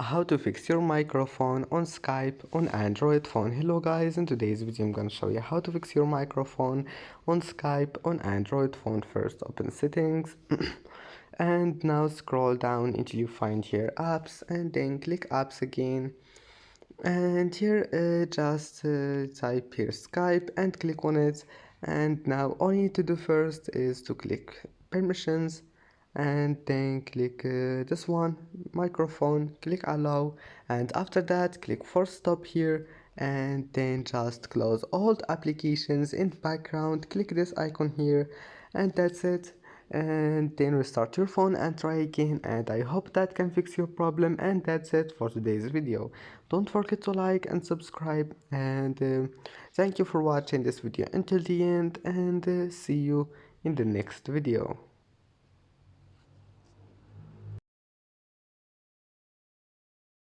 How to fix your microphone on Skype on Android phone. Hello guys, in today's video I'm gonna show you how to fix your microphone on Skype on Android phone. First open settings and now scroll down until you find here apps and then click apps again, and here just type here Skype and click on it. And now all you need to do first is to click permissions and then click this one microphone, click allow, and after that click force stop here, and then just close all the applications in background, click this icon here, and that's it. And then restart your phone and try again, and I hope that can fix your problem. And that's it for today's video. Don't forget to like and subscribe, and thank you for watching this video until the end, and see you in the next video.